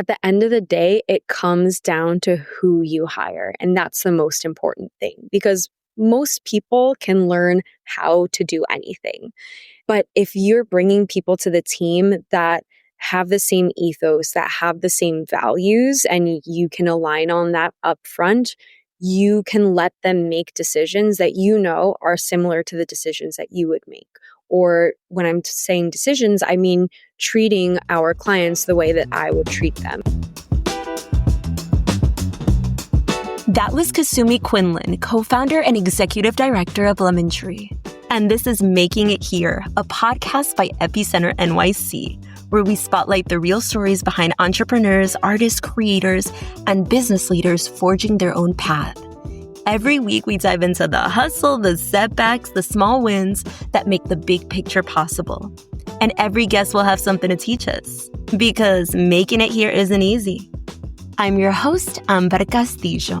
at the end of the day, it comes down to who you hire. And that's the most important thing because most people can learn how to do anything. But if you're bringing people to the team that have the same ethos, that have the same values, and you can align on that upfront, you can let them make decisions that you know are similar to the decisions that you would make. Or when I'm saying decisions, I mean treating our clients the way that I would treat them. That was Kasumi Quinlan, co-founder and executive director of Lemontree. And this is Making It Here, a podcast by Epicenter NYC, where we spotlight the real stories behind entrepreneurs, artists, creators, and business leaders forging their own path. Every week, we dive into the hustle, the setbacks, the small wins that make the big picture possible. And every guest will have something to teach us, because making it here isn't easy. I'm your host, Amber Castillo.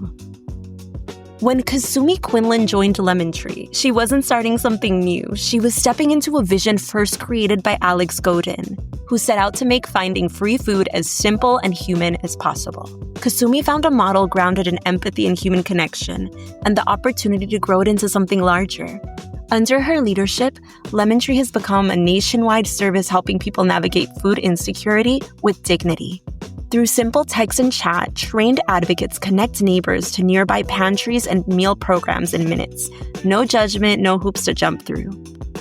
When Kasumi Quinlan joined Lemontree, she wasn't starting something new. She was stepping into a vision first created by Alex Godin, who set out to make finding free food as simple and human as possible. Kasumi found a model grounded in empathy and human connection, and the opportunity to grow it into something larger. Under her leadership, Lemontree has become a nationwide service helping people navigate food insecurity with dignity. Through simple text and chat, trained advocates connect neighbors to nearby pantries and meal programs in minutes. No judgment, no hoops to jump through.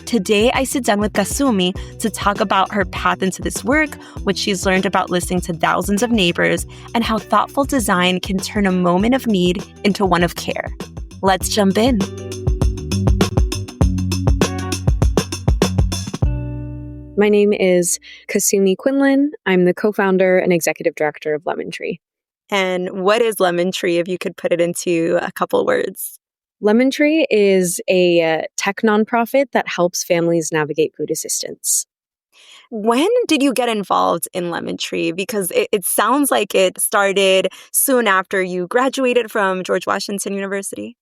Today, I sit down with Kasumi to talk about her path into this work, what she's learned about listening to thousands of neighbors, and how thoughtful design can turn a moment of need into one of care. Let's jump in. My name is Kasumi Quinlan. I'm the co-founder and executive director of Lemontree. And what is Lemontree, if you could put it into a couple words? Lemontree is a tech nonprofit that helps families navigate food assistance. When did you get involved in Lemontree? Because it sounds like it started soon after you graduated from George Washington University.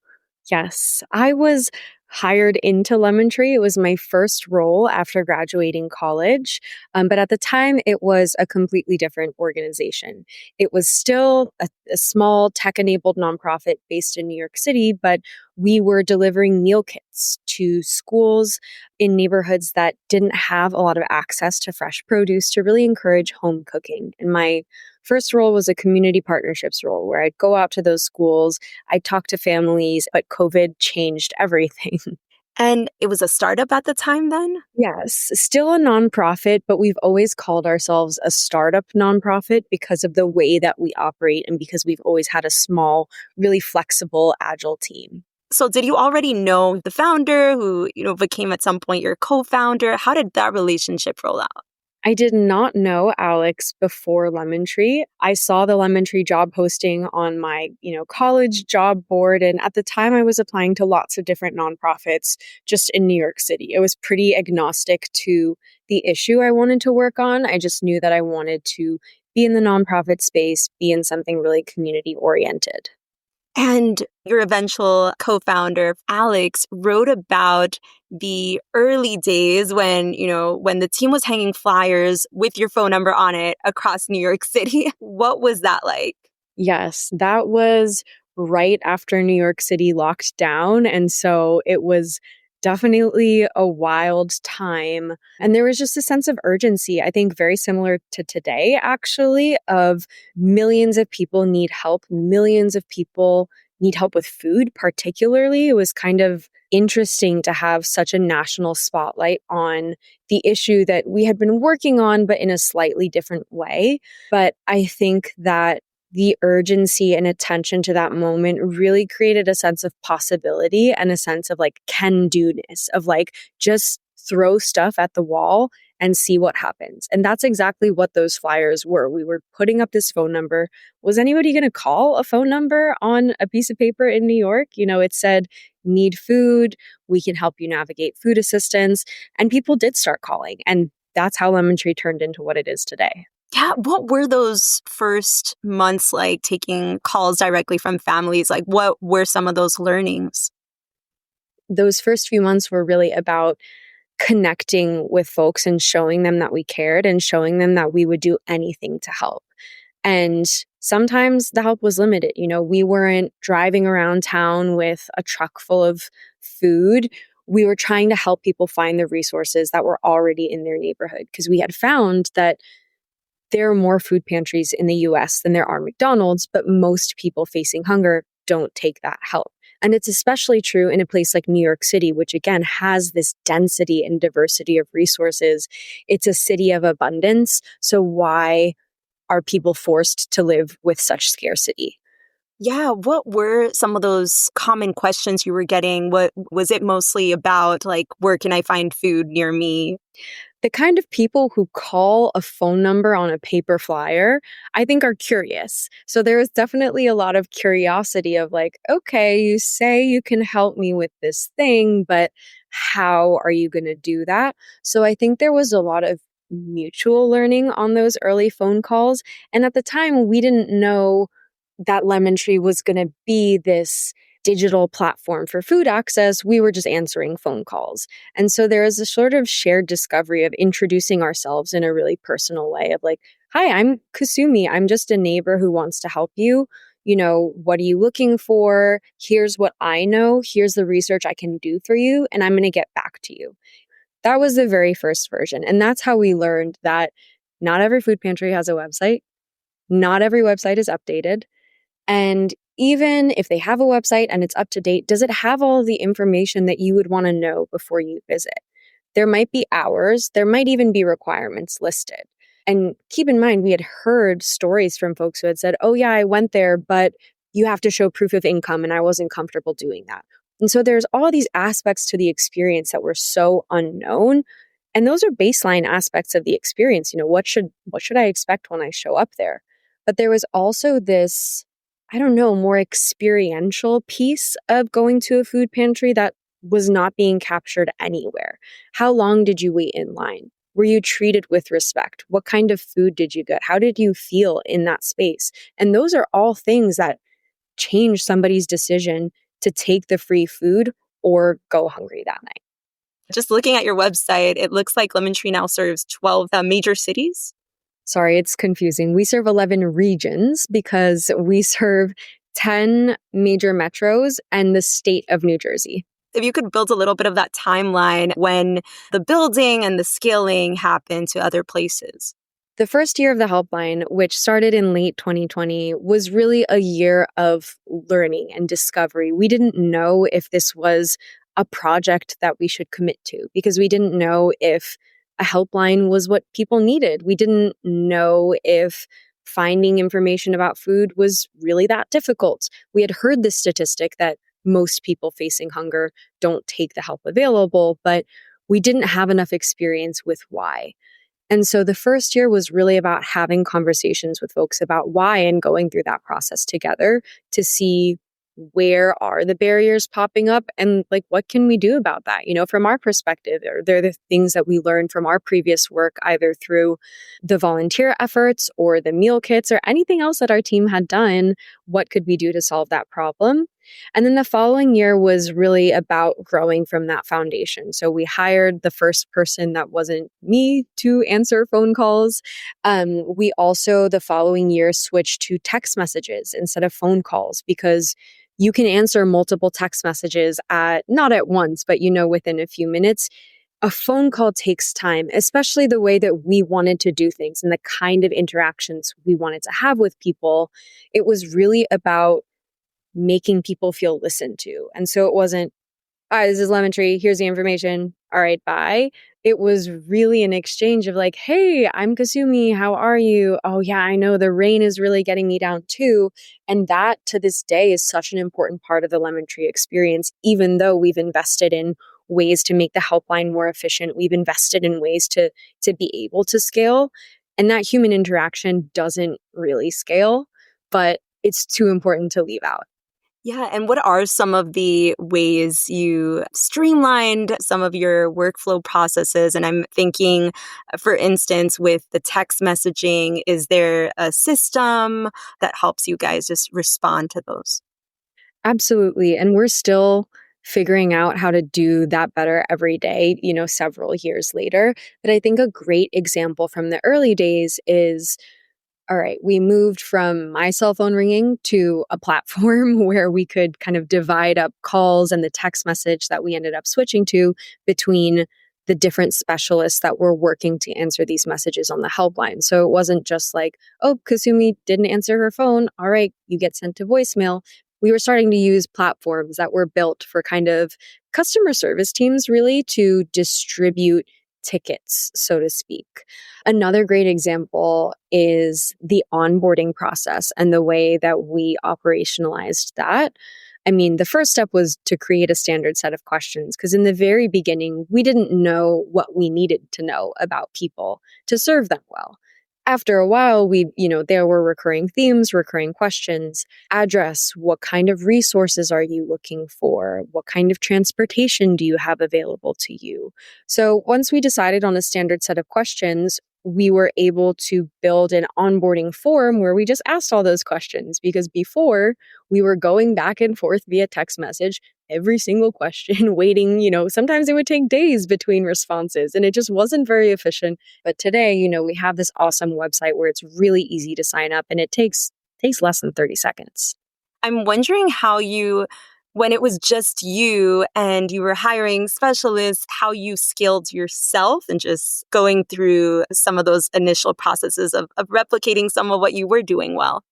Yes, I was hired into Lemontree. It was my first role after graduating college. But at the time, it was a completely different organization. It was still a small tech-enabled nonprofit based in New York City, but we were delivering meal kits to schools in neighborhoods that didn't have a lot of access to fresh produce to really encourage home cooking. And my first role was a community partnerships role where I'd go out to those schools, I'd talk to families, but COVID changed everything. And it was a startup at the time then? Yes, still a nonprofit, but we've always called ourselves a startup nonprofit because of the way that we operate and because we've always had a small, really flexible, agile team. So did you already know the founder who, became at some point your co-founder? How did that relationship roll out? I did not know Alex before Lemontree. I saw the Lemontree job posting on my, college job board. And at the time I was applying to lots of different nonprofits just in New York City. It was pretty agnostic to the issue I wanted to work on. I just knew that I wanted to be in the nonprofit space, be in something really community oriented. And your eventual co-founder, Alex, wrote about the early days when the team was hanging flyers with your phone number on it across New York City. What was that like? Yes, that was right after New York City locked down. And so it was definitely a wild time. And there was just a sense of urgency, I think very similar to today, actually, of millions of people need help. Millions of people need help with food, particularly. It was kind of interesting to have such a national spotlight on the issue that we had been working on, but in a slightly different way. But I think that the urgency and attention to that moment really created a sense of possibility and a sense of can-do-ness, of just throw stuff at the wall and see what happens. And that's exactly what those flyers were. We were putting up this phone number. Was anybody going to call a phone number on a piece of paper in New York? It said, need food. We can help you navigate food assistance. And people did start calling. And that's how Lemontree turned into what it is today. Yeah, what were those first months like, taking calls directly from families? What were some of those learnings? Those first few months were really about connecting with folks and showing them that we cared and showing them that we would do anything to help. And sometimes the help was limited. We weren't driving around town with a truck full of food. We were trying to help people find the resources that were already in their neighborhood because we had found that there are more food pantries in the US than there are McDonald's, but most people facing hunger don't take that help. And it's especially true in a place like New York City, which again has this density and diversity of resources. It's a city of abundance. So why are people forced to live with such scarcity? Yeah, what were some of those common questions you were getting? What was it mostly about, like, where can I find food near me? The kind of people who call a phone number on a paper flyer, I think are curious. So there is definitely a lot of curiosity of like, okay, you say you can help me with this thing, but how are you going to do that? So I think there was a lot of mutual learning on those early phone calls. And at the time, we didn't know that Lemontree was going to be this digital platform for food access. We were just answering phone calls. And so there is a sort of shared discovery of introducing ourselves in a really personal way of like, hi, I'm Kasumi. I'm just a neighbor who wants to help you. What are you looking for? Here's what I know. Here's the research I can do for you. And I'm going to get back to you. That was the very first version. And that's how we learned that not every food pantry has a website. Not every website is updated. And even if they have a website and it's up to date, does it have all the information that you would want to know before you visit? There might be hours, there might even be requirements listed. And keep in mind, we had heard stories from folks who had said, oh, yeah, I went there, but you have to show proof of income, and I wasn't comfortable doing that. And so there's all these aspects to the experience that were so unknown. And those are baseline aspects of the experience. What should I expect when I show up there? But there was also this, I don't know, more experiential piece of going to a food pantry that was not being captured anywhere. How long did you wait in line? Were you treated with respect? What kind of food did you get? How did you feel in that space? And those are all things that change somebody's decision to take the free food or go hungry that night. Just looking at your website, it looks like Lemontree now serves 12 major cities. Sorry, it's confusing. We serve 11 regions because we serve 10 major metros and the state of New Jersey. If you could build a little bit of that timeline when the building and the scaling happened to other places. The first year of the helpline, which started in late 2020, was really a year of learning and discovery. We didn't know if this was a project that we should commit to because we didn't know if a helpline was what people needed. We didn't know if finding information about food was really that difficult. We had heard this statistic that most people facing hunger don't take the help available, but we didn't have enough experience with why. And so the first year was really about having conversations with folks about why and going through that process together to see where are the barriers popping up and like what can we do about that? From our perspective, are there the things that we learned from our previous work, either through the volunteer efforts or the meal kits or anything else that our team had done? What could we do to solve that problem? And then the following year was really about growing from that foundation. So we hired the first person that wasn't me to answer phone calls. We also, the following year, switched to text messages instead of phone calls because you can answer multiple text messages not at once, but within a few minutes. A phone call takes time, especially the way that we wanted to do things and the kind of interactions we wanted to have with people. It was really about making people feel listened to. And so it wasn't, this is Lemontree, here's the information, all right, bye. It was really an exchange of like, hey, I'm Kasumi, how are you? Oh yeah, I know the rain is really getting me down too. And that to this day is such an important part of the Lemontree experience, even though we've invested in ways to make the helpline more efficient. We've invested in ways to be able to scale. And that human interaction doesn't really scale, but it's too important to leave out. Yeah. And what are some of the ways you streamlined some of your workflow processes? And I'm thinking, for instance, with the text messaging, is there a system that helps you guys just respond to those? Absolutely. And we're still figuring out how to do that better every day, several years later. But I think a great example from the early days is all right, we moved from my cell phone ringing to a platform where we could kind of divide up calls and the text message that we ended up switching to between the different specialists that were working to answer these messages on the helpline. So it wasn't just like, oh, Kasumi didn't answer her phone. All right, you get sent to voicemail. We were starting to use platforms that were built for kind of customer service teams, really, to distribute tickets, so to speak. Another great example is the onboarding process and the way that we operationalized that. I mean, the first step was to create a standard set of questions because in the very beginning, we didn't know what we needed to know about people to serve them well. After a while, there were recurring themes, recurring questions. Address, what kind of resources are you looking for? What kind of transportation do you have available to you? So once we decided on a standard set of questions, we were able to build an onboarding form where we just asked all those questions because before we were going back and forth via text message, every single question, waiting, sometimes it would take days between responses and it just wasn't very efficient. But today, we have this awesome website where it's really easy to sign up and it takes less than 30 seconds. I'm wondering how when it was just you and you were hiring specialists, how you scaled yourself and just going through some of those initial processes of replicating some of what you were doing well.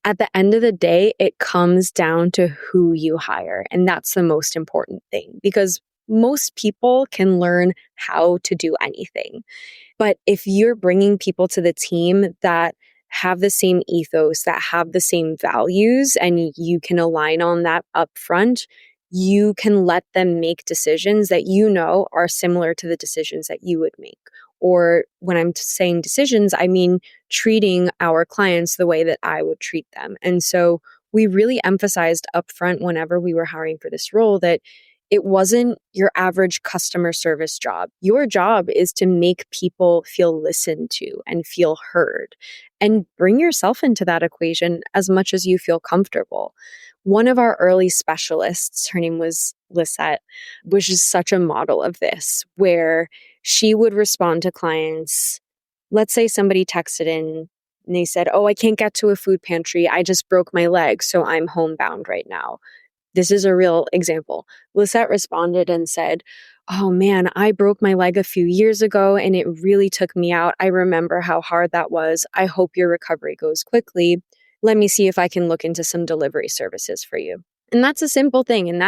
At the end of the day, it comes down to who you hire. And that's the most important thing because most people can learn how to do anything. But if you're bringing people to the team that have the same ethos, that have the same values, and you can align on that upfront, you can let them make decisions that are similar to the decisions that you would make. Or when I'm saying decisions, I mean treating our clients the way that I would treat them. And so we really emphasized upfront whenever we were hiring for this role that it wasn't your average customer service job. Your job is to make people feel listened to and feel heard and bring yourself into that equation as much as you feel comfortable. One of our early specialists, her name was Lisette, was just such a model of this, where she would respond to clients. Let's say somebody texted in and they said, oh, I can't get to a food pantry. I just broke my leg, so I'm homebound right now. This is a real example. Lisette responded and said, oh man, I broke my leg a few years ago and it really took me out. I remember how hard that was. I hope your recovery goes quickly. Let me see if I can look into some delivery services for you. And that's a simple thing. And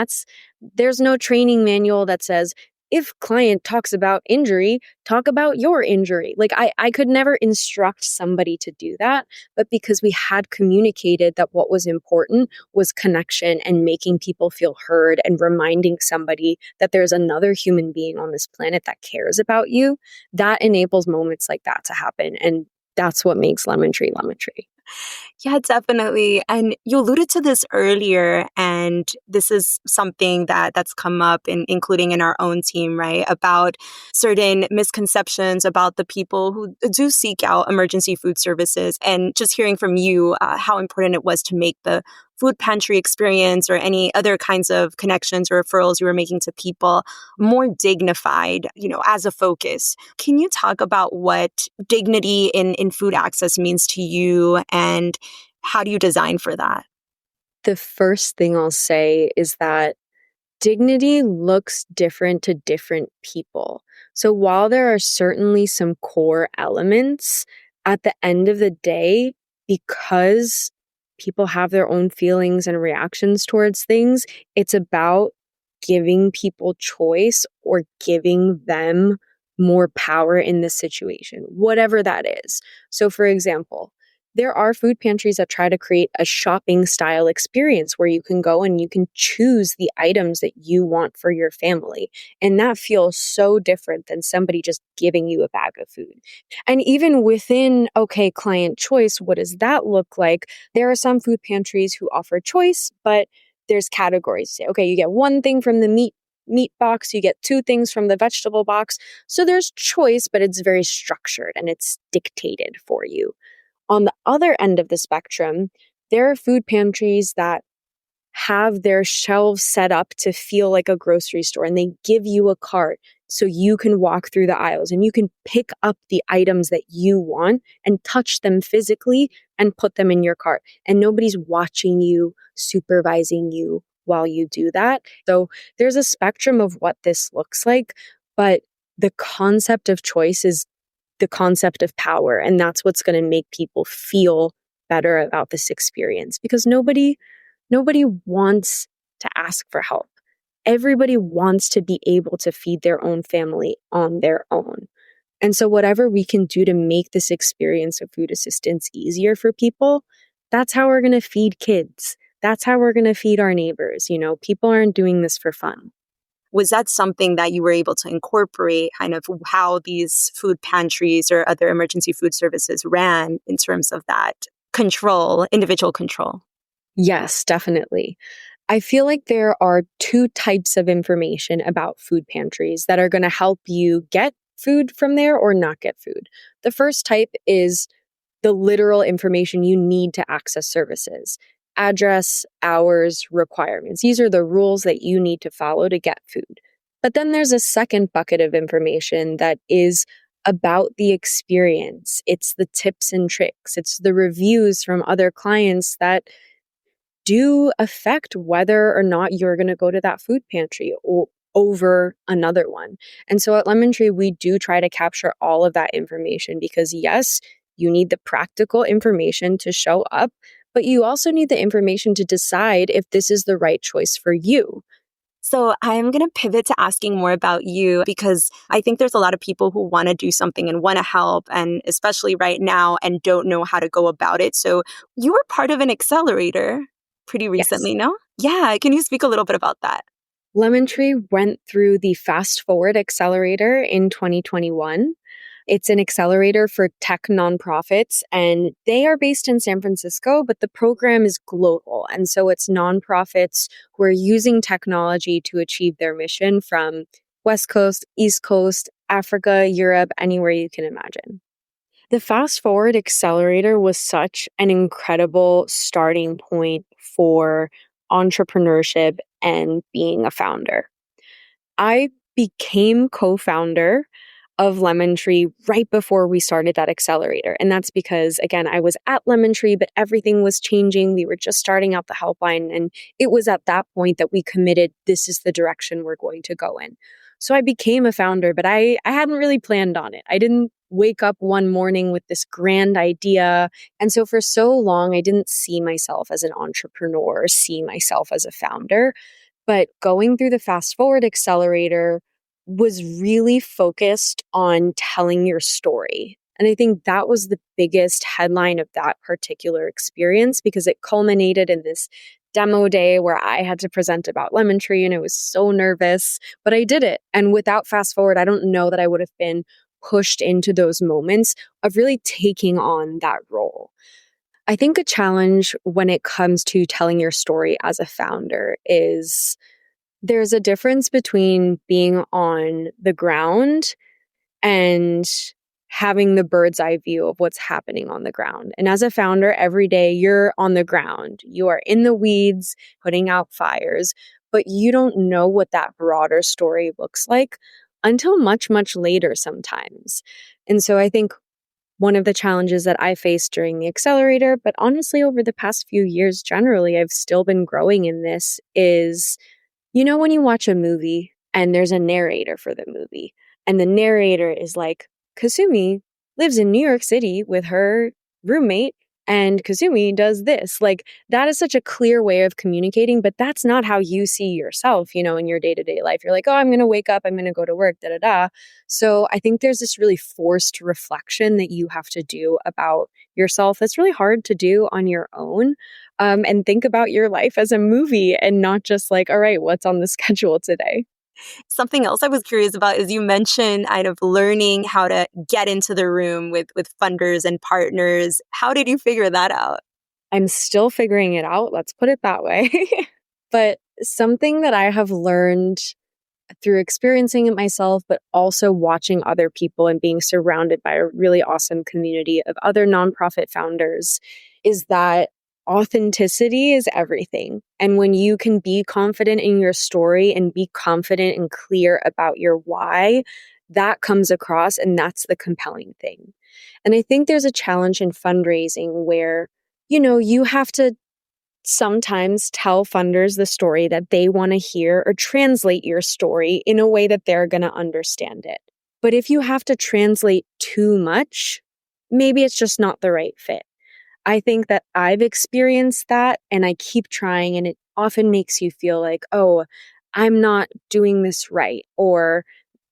there's no training manual that says, if client talks about injury, talk about your injury. Like I could never instruct somebody to do that, but because we had communicated that what was important was connection and making people feel heard and reminding somebody that there's another human being on this planet that cares about you, that enables moments like that to happen. And that's what makes Lemontree Lemontree. Yeah, definitely. And you alluded to this earlier, and this is something that's come up including in our own team, right? About certain misconceptions about the people who do seek out emergency food services, and just hearing from you how important it was to make the food pantry experience or any other kinds of connections or referrals you were making to people more dignified, as a focus. Can you talk about what dignity in food access means to you and how do you design for that? The first thing I'll say is that dignity looks different to different people. So while there are certainly some core elements, at the end of the day, because people have their own feelings and reactions towards things, it's about giving people choice or giving them more power in the situation, whatever that is. So for example, there are food pantries that try to create a shopping style experience where you can go and you can choose the items that you want for your family. And that feels so different than somebody just giving you a bag of food. And even within, client choice, what does that look like? There are some food pantries who offer choice, but there's categories. Okay, you get one thing from the meat box, you get two things from the vegetable box. So there's choice, but it's very structured and it's dictated for you. On the other end of the spectrum, there are food pantries that have their shelves set up to feel like a grocery store and they give you a cart so you can walk through the aisles and you can pick up the items that you want and touch them physically and put them in your cart. And nobody's watching you, supervising you while you do that. So there's a spectrum of what this looks like, but the concept of choice is the concept of power. And that's what's going to make people feel better about this experience, because nobody wants to ask for help. Everybody wants to be able to feed their own family on their own. And so whatever we can do to make this experience of food assistance easier for people, that's how we're going to feed kids. That's how we're going to feed our neighbors. People aren't doing this for fun. Was that something that you were able to incorporate, kind of how these food pantries or other emergency food services ran in terms of that control, individual control? Yes, definitely. I feel like there are two types of information about food pantries that are going to help you get food from there or not get food. The first type is the literal information you need to access services: address, hours, requirements. These are the rules that you need to follow to get food. But then there's a second bucket of information that is about the experience. It's the tips and tricks. It's the reviews from other clients that do affect whether or not you're going to go to that food pantry or over another one. And so at Lemontree, we do try to capture all of that information because, yes, you need the practical information to show up, but you also need the information to decide if this is the right choice for you. So I'm going to pivot to asking more about you, because I think there's a lot of people who want to do something and want to help, and especially right now, and don't know how to go about it. So you were part of an accelerator pretty Yes. recently, no? Yeah. Can you speak a little bit about that? Lemontree went through the Fast Forward Accelerator in 2021. It's an accelerator for tech nonprofits, and they are based in San Francisco, but the program is global. And so it's nonprofits who are using technology to achieve their mission from West Coast, East Coast, Africa, Europe, anywhere you can imagine. The Fast Forward Accelerator was such an incredible starting point for entrepreneurship and being a founder. I became co-founder of Lemontree right before we started that accelerator. And that's because, again, I was at Lemontree, but everything was changing. We were just starting out the helpline. And it was at that point that we committed, this is the direction we're going to go in. So I became a founder, but I hadn't really planned on it. I didn't wake up one morning with this grand idea. And so for so long, I didn't see myself as an entrepreneur, see myself as a founder. But going through the Fast Forward Accelerator was really focused on telling your story. And I think that was the biggest headline of that particular experience, because it culminated in this demo day where I had to present about Lemontree, and I was so nervous, but I did it. And without Fast Forward, I don't know that I would have been pushed into those moments of really taking on that role. I think a challenge when it comes to telling your story as a founder is there's a difference between being on the ground and having the bird's eye view of what's happening on the ground. And as a founder, every day you're on the ground, you are in the weeds, putting out fires, but you don't know what that broader story looks like until much, much later sometimes. And so I think one of the challenges that I faced during the accelerator, but honestly over the past few years generally, I've still been growing in this, is when you watch a movie and there's a narrator for the movie, and the narrator is like, Kasumi lives in New York City with her roommate, and Kasumi does this. Like, that is such a clear way of communicating, but that's not how you see yourself, in your day-to-day life. You're like, oh, I'm going to wake up, I'm going to go to work, da-da-da. So I think there's this really forced reflection that you have to do about yourself that's really hard to do on your own. And think about your life as a movie and not just like, all right, what's on the schedule today? Something else I was curious about is you mentioned kind of learning how to get into the room with funders and partners. How did you figure that out? I'm still figuring it out. Let's put it that way. But something that I have learned through experiencing it myself, but also watching other people and being surrounded by a really awesome community of other nonprofit founders, is that authenticity is everything. And when you can be confident in your story and be confident and clear about your why, that comes across, and that's the compelling thing. And I think there's a challenge in fundraising where, you have to sometimes tell funders the story that they want to hear or translate your story in a way that they're going to understand it. But if you have to translate too much, maybe it's just not the right fit. I think that I've experienced that and I keep trying, and it often makes you feel like, oh, I'm not doing this right, or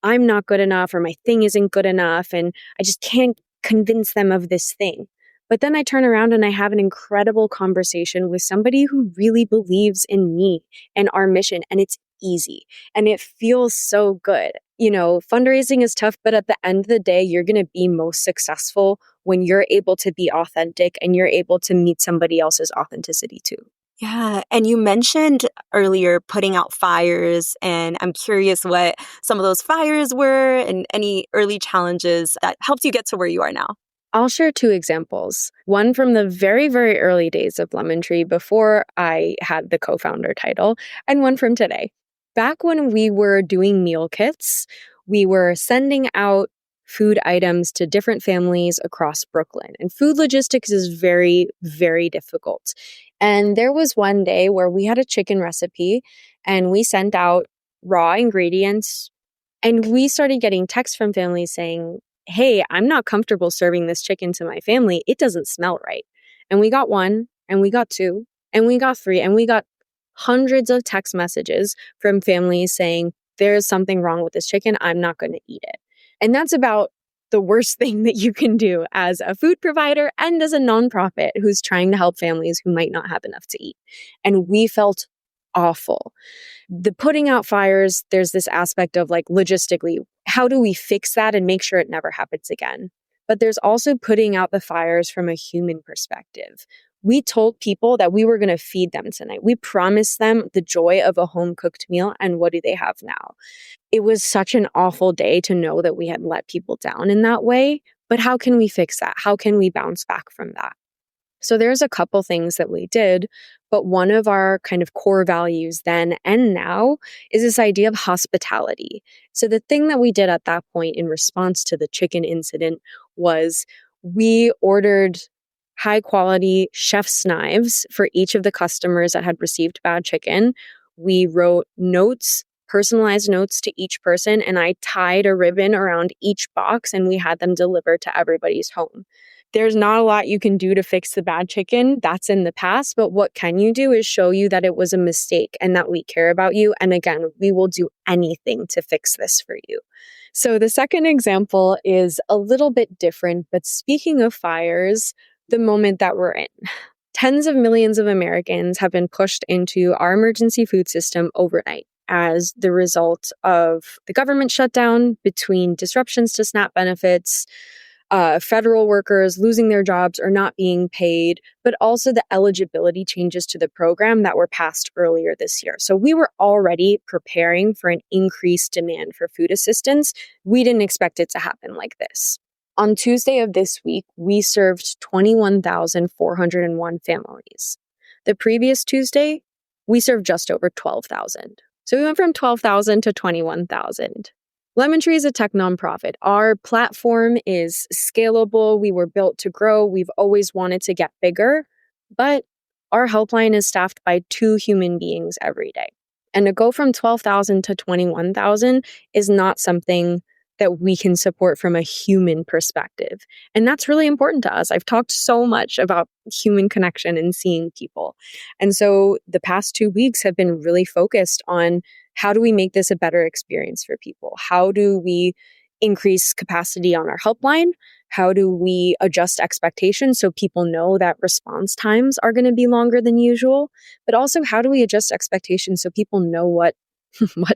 I'm not good enough, or my thing isn't good enough, and I just can't convince them of this thing. But then I turn around and I have an incredible conversation with somebody who really believes in me and our mission, and it's easy and it feels so good. Fundraising is tough, but at the end of the day, you're going to be most successful when you're able to be authentic and you're able to meet somebody else's authenticity too. Yeah. And you mentioned earlier putting out fires, and I'm curious what some of those fires were and any early challenges that helped you get to where you are now. I'll share two examples. One from the very, very early days of Lemontree before I had the co-founder title, and one from today. Back when we were doing meal kits, we were sending out food items to different families across Brooklyn. And food logistics is very, very difficult. And there was one day where we had a chicken recipe and we sent out raw ingredients, and we started getting texts from families saying, hey, I'm not comfortable serving this chicken to my family. It doesn't smell right. And we got one, and we got two, and we got three, and we got hundreds of text messages from families saying, there's something wrong with this chicken. I'm not going to eat it. And that's about the worst thing that you can do as a food provider and as a nonprofit who's trying to help families who might not have enough to eat. And we felt awful. The putting out fires, there's this aspect of like logistically, how do we fix that and make sure it never happens again? But there's also putting out the fires from a human perspective. We told people that we were going to feed them tonight. We promised them the joy of a home cooked meal. And what do they have now? It was such an awful day to know that we had let people down in that way. But how can we fix that? How can we bounce back from that? So there's a couple things that we did, but one of our kind of core values then and now is this idea of hospitality. So the thing that we did at that point in response to the chicken incident was we ordered high quality chef's knives for each of the customers that had received bad chicken. We wrote notes, personalized notes to each person, and I tied a ribbon around each box and we had them delivered to everybody's home. There's not a lot you can do to fix the bad chicken. That's in the past. But what can you do is show you that it was a mistake and that we care about you. And again, we will do anything to fix this for you. So the second example is a little bit different. But speaking of fires, the moment that we're in. Tens of millions of Americans have been pushed into our emergency food system overnight as the result of the government shutdown, between disruptions to SNAP benefits, federal workers losing their jobs or not being paid, but also the eligibility changes to the program that were passed earlier this year. So we were already preparing for an increased demand for food assistance. We didn't expect it to happen like this. On Tuesday of this week, we served 21,401 families. The previous Tuesday, we served just over 12,000. So we went from 12,000 to 21,000. Lemontree is a tech nonprofit. Our platform is scalable. We were built to grow. We've always wanted to get bigger, but our helpline is staffed by 2 human beings every day. And to go from 12,000 to 21,000 is not something that we can support from a human perspective. And that's really important to us. I've talked so much about human connection and seeing people. And so the past 2 weeks have been really focused on how do we make this a better experience for people? How do we increase capacity on our helpline? How do we adjust expectations so people know that response times are going to be longer than usual? But also, how do we adjust expectations so people know what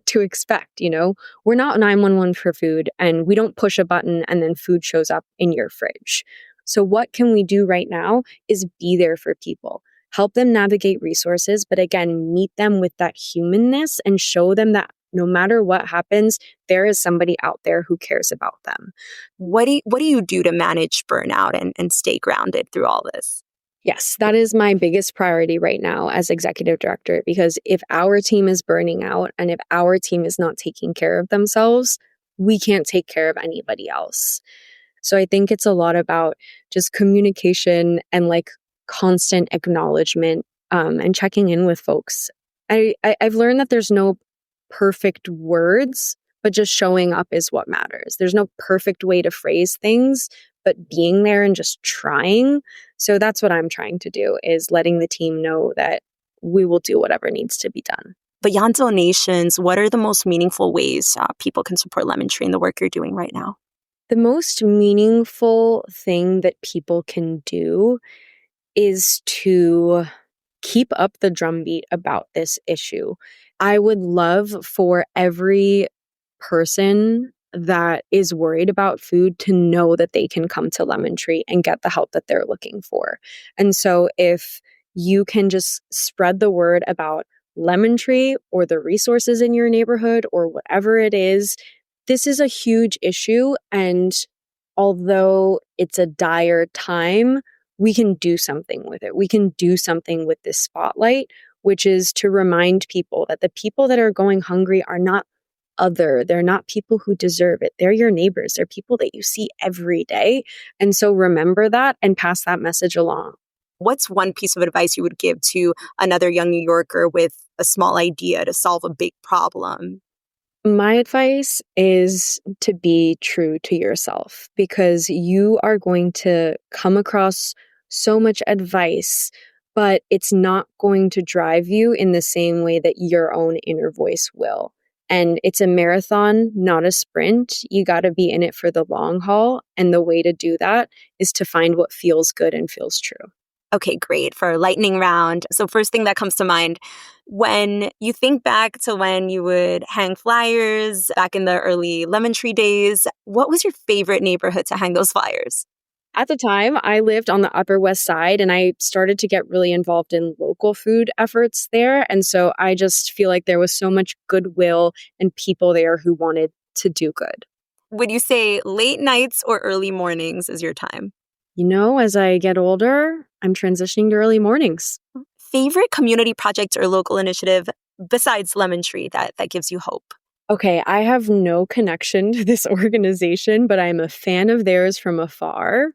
to expect? We're not 911 for food, and we don't push a button and then food shows up in your fridge. So what can we do right now is be there for people, help them navigate resources, but again, meet them with that humanness and show them that no matter what happens, there is somebody out there who cares about them. What do you do to manage burnout and stay grounded through all this? Yes, that is my biggest priority right now as executive director, because if our team is burning out and if our team is not taking care of themselves, we can't take care of anybody else. So I think it's a lot about just communication and like constant acknowledgement, and checking in with folks. I've learned that there's no perfect words, but just showing up is what matters. There's no perfect way to phrase things, but being there and just trying. So that's what I'm trying to do, is letting the team know that we will do whatever needs to be done. Beyond donations, what are the most meaningful ways people can support Lemontree in the work you're doing right now? The most meaningful thing that people can do is to keep up the drumbeat about this issue. I would love for every person that is worried about food to know that they can come to Lemontree and get the help that they're looking for. And so if you can just spread the word about Lemontree or the resources in your neighborhood or whatever it is, this is a huge issue. And although it's a dire time, we can do something with it. We can do something with this spotlight, which is to remind people that the people that are going hungry are not other. They're not people who deserve it. They're your neighbors. They're people that you see every day. And so remember that and pass that message along. What's one piece of advice you would give to another young New Yorker with a small idea to solve a big problem? My advice is to be true to yourself, because you are going to come across so much advice, but it's not going to drive you in the same way that your own inner voice will. And it's a marathon, not a sprint. You got to be in it for the long haul. And the way to do that is to find what feels good and feels true. Okay, great. For a lightning round. So first thing that comes to mind, when you think back to when you would hang flyers back in the early Lemontree days, what was your favorite neighborhood to hang those flyers? At the time, I lived on the Upper West Side, and I started to get really involved in local food efforts there. And so I just feel like there was so much goodwill and people there who wanted to do good. Would you say late nights or early mornings is your time? You know, as I get older, I'm transitioning to early mornings. Favorite community project or local initiative besides Lemontree that gives you hope? Okay, I have no connection to this organization, but I'm a fan of theirs from afar.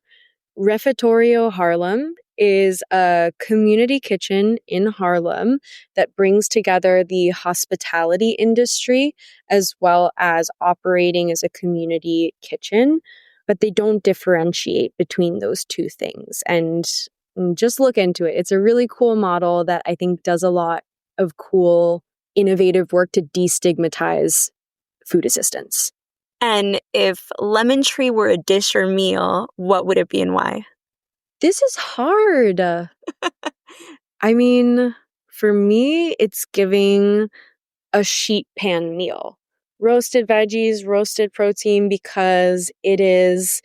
Refectorio Harlem is a community kitchen in Harlem that brings together the hospitality industry as well as operating as a community kitchen, but they don't differentiate between those two things. And just look into it. It's a really cool model that I think does a lot of cool, innovative work to destigmatize food assistance. And if Lemontree were a dish or meal, what would it be and why? This is hard. I mean, for me, it's giving a sheet pan meal. Roasted veggies, roasted protein, because it is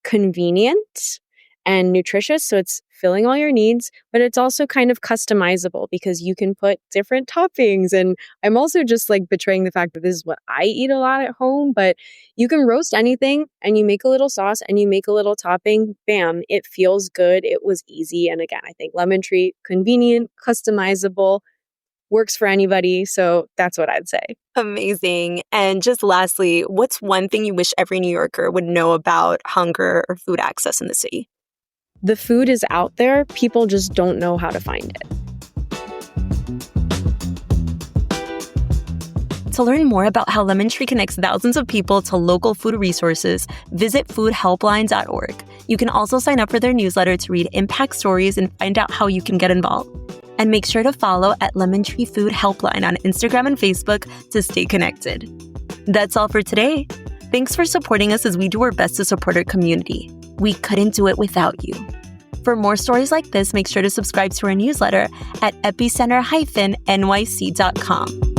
convenient and nutritious. So it's filling all your needs, but it's also kind of customizable because you can put different toppings. And I'm also just like betraying the fact that this is what I eat a lot at home, but you can roast anything and you make a little sauce and you make a little topping. Bam, it feels good. It was easy. And again, I think Lemontree, convenient, customizable, works for anybody. So that's what I'd say. Amazing. And just lastly, what's one thing you wish every New Yorker would know about hunger or food access in the city? The food is out there. People just don't know how to find it. To learn more about how Lemontree connects thousands of people to local food resources, visit foodhelpline.org. You can also sign up for their newsletter to read impact stories and find out how you can get involved. And make sure to follow at Lemontree Food Helpline on Instagram and Facebook to stay connected. That's all for today. Thanks for supporting us as we do our best to support our community. We couldn't do it without you. For more stories like this, make sure to subscribe to our newsletter at epicenter-nyc.com.